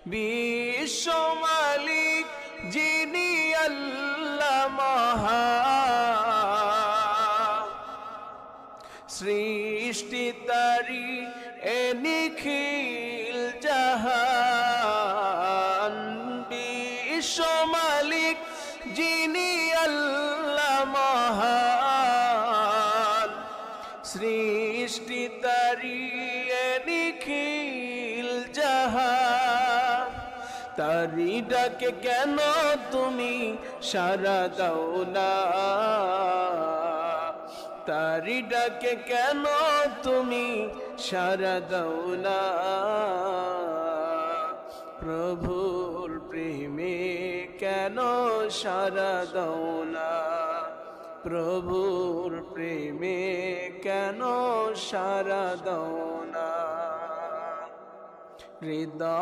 বিশ্ব মালিক যিনি আল্লাহ মহান, সৃষ্টি তারি এ নিখিল জাহান। বিশ্ব মালিক যিনি আল্লাহ মহান, সৃষ্টি তারি এ নিখিল জাহান। তারি ডাকে কেন তুমি সাড়া দাও না, তারি ডাকে কেন তুমি সাড়া দাও না। প্রভুর প্রেমে কেন সাড়া দাও না, প্রভুর প্রেমে কেন সাড়া দাও না। হৃদয়